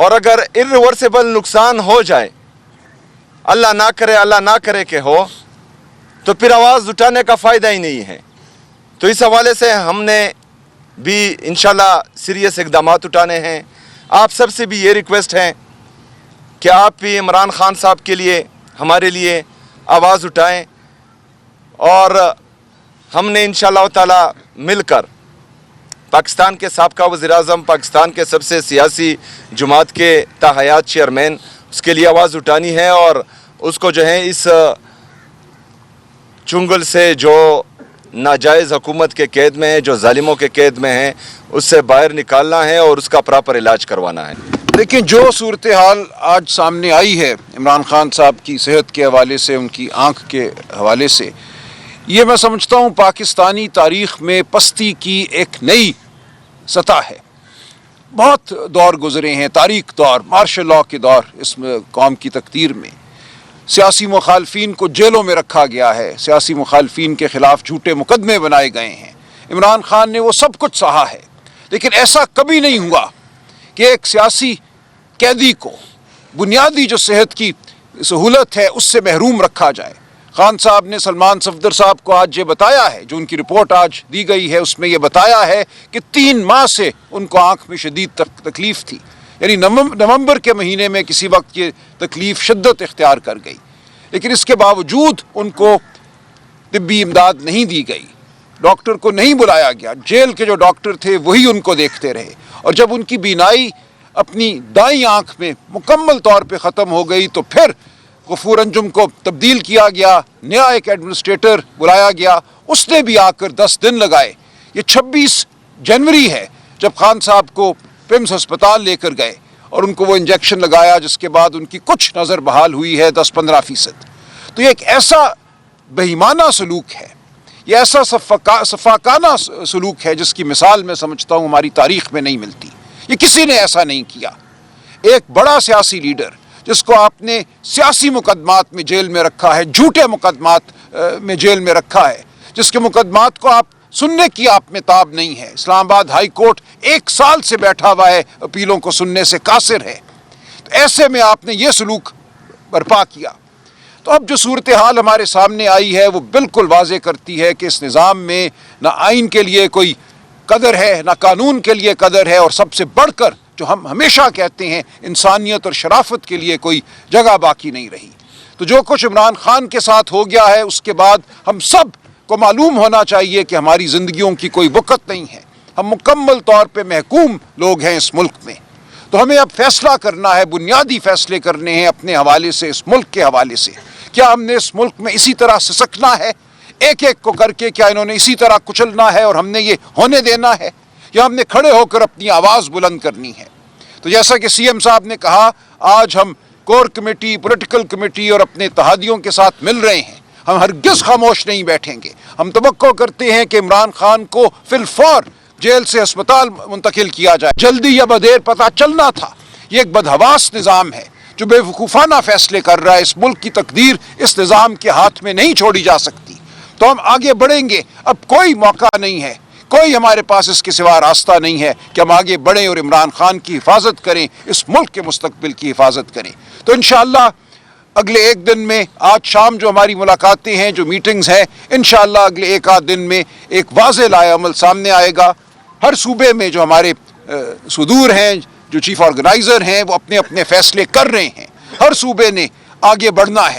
اور اگر irreversible نقصان ہو جائے، اللہ نہ کرے کہ ہو، تو پھر آواز اٹھانے کا فائدہ ہی نہیں ہے۔ تو اس حوالے سے ہم نے بھی انشاءاللہ سیریس اقدامات اٹھانے ہیں۔ آپ سب سے بھی یہ ریکویسٹ ہے کہ آپ بھی عمران خان صاحب کے لیے، ہمارے لیے آواز اٹھائیں، اور ہم نے انشاءاللہ تعالی مل کر پاکستان کے سابقہ وزیر اعظم، پاکستان کے سب سے سیاسی جماعت کے تاحیات چیئرمین، اس کے لیے آواز اٹھانی ہے، اور اس کو جو ہے اس چنگل سے جو ناجائز حکومت کے قید میں ہے، جو ظالموں کے قید میں ہیں، اس سے باہر نکالنا ہے اور اس کا پراپر علاج کروانا ہے۔ لیکن جو صورتحال آج سامنے آئی ہے عمران خان صاحب کی صحت کے حوالے سے، ان کی آنکھ کے حوالے سے، یہ میں سمجھتا ہوں پاکستانی تاریخ میں پستی کی ایک نئی سطح ہے۔ بہت دور گزرے ہیں، تاریخ دور، مارشل لاء کے دور اس قوم کی تقدیر میں۔ سیاسی مخالفین کو جیلوں میں رکھا گیا ہے، سیاسی مخالفین کے خلاف جھوٹے مقدمے بنائے گئے ہیں۔ عمران خان نے وہ سب کچھ سہا ہے، لیکن ایسا کبھی نہیں ہوا کہ ایک سیاسی قیدی کو بنیادی جو صحت کی سہولت ہے اس سے محروم رکھا جائے۔ خان صاحب نے سلمان صفدر صاحب کو آج یہ بتایا ہے، جو ان کی رپورٹ آج دی گئی ہے اس میں یہ بتایا ہے کہ 3 ماہ سے ان کو آنکھ میں شدید تکلیف تھی، یعنی نومبر کے مہینے میں کسی وقت یہ تکلیف شدت اختیار کر گئی، لیکن اس کے باوجود ان کو طبی امداد نہیں دی گئی، ڈاکٹر کو نہیں بلایا گیا، جیل کے جو ڈاکٹر تھے وہی ان کو دیکھتے رہے، اور جب ان کی بینائی اپنی دائیں آنکھ میں مکمل طور پہ ختم ہو گئی تو پھر غفور انجم کو تبدیل کیا گیا، نیا ایک ایڈمنسٹریٹر بلایا گیا، اس نے بھی آ کر 10 دن لگائے۔ یہ 26 جنوری ہے جب خان صاحب کو پمس ہسپتال لے کر گئے اور ان کو وہ انجیکشن لگایا، جس کے بعد ان کی کچھ نظر بحال ہوئی ہے 10-15%۔ تو یہ ایک ایسا بہیمانہ سلوک ہے، یہ ایسا سفاکانہ سلوک ہے جس کی مثال میں سمجھتا ہوں ہماری تاریخ میں نہیں ملتی۔ یہ کسی نے ایسا نہیں کیا۔ ایک بڑا سیاسی لیڈر جس کو آپ نے سیاسی مقدمات میں جیل میں رکھا ہے، جھوٹے مقدمات میں جیل میں رکھا ہے، جس کے مقدمات کو آپ سننے کی آپ میں تاب نہیں ہے۔ اسلام آباد ہائی کورٹ 1 سال سے بیٹھا ہوا ہے، اپیلوں کو سننے سے قاصر ہے۔ تو ایسے میں آپ نے یہ سلوک برپا کیا۔ تو اب جو صورتحال ہمارے سامنے آئی ہے وہ بالکل واضح کرتی ہے کہ اس نظام میں نہ آئین کے لیے کوئی قدر ہے، نہ قانون کے لیے قدر ہے، اور سب سے بڑھ کر جو ہم ہمیشہ کہتے ہیں انسانیت اور شرافت کے لیے کوئی جگہ باقی نہیں رہی۔ تو جو کچھ عمران خان کے ساتھ ہو گیا ہے اس کے بعد ہم سب کو معلوم ہونا چاہیے کہ ہماری زندگیوں کی کوئی وقت نہیں ہے، ہم مکمل طور پہ محکوم لوگ ہیں اس ملک میں۔ تو ہمیں اب فیصلہ کرنا ہے، بنیادی فیصلے کرنے ہیں اپنے حوالے سے، اس ملک کے حوالے سے۔ کیا ہم نے اس ملک میں اسی طرح سسکنا ہے ایک ایک کو کر کے؟ کیا انہوں نے اسی طرح کچلنا ہے اور ہم نے یہ ہونے دینا ہے، یا ہم نے کھڑے ہو کر اپنی آواز بلند کرنی ہے؟ تو جیسا کہ سی ایم صاحب نے کہا، آج ہم کور کمیٹی، پولیٹیکل کمیٹی اور اپنے اتحادیوں کے ساتھ مل رہے ہیں، ہم ہرگز خاموش نہیں بیٹھیں گے۔ ہم توقع کرتے ہیں کہ عمران خان کو فی الفور جیل سے ہسپتال منتقل کیا جائے، جلدی یا بدیر پتہ چلنا تھا۔ یہ ایک بدحواس نظام ہے جو بے وقوفانہ فیصلے کر رہا ہے، اس ملک کی تقدیر اس نظام کے ہاتھ میں نہیں چھوڑی جا سکتی۔ تو ہم آگے بڑھیں گے، اب کوئی موقع نہیں ہے، کوئی ہمارے پاس اس کے سوا راستہ نہیں ہے کہ ہم آگے بڑھیں اور عمران خان کی حفاظت کریں، اس ملک کے مستقبل کی حفاظت کریں۔ تو انشاءاللہ اگلے 1 دن میں، آج شام جو ہماری ملاقاتیں ہیں، جو میٹنگز ہیں، انشاءاللہ اگلے 1 دن میں ایک واضح لائحہ عمل سامنے آئے گا۔ ہر صوبے میں جو ہمارے صدور ہیں، جو چیف آرگنائزر ہیں، وہ اپنے اپنے فیصلے کر رہے ہیں، ہر صوبے نے آگے بڑھنا ہے۔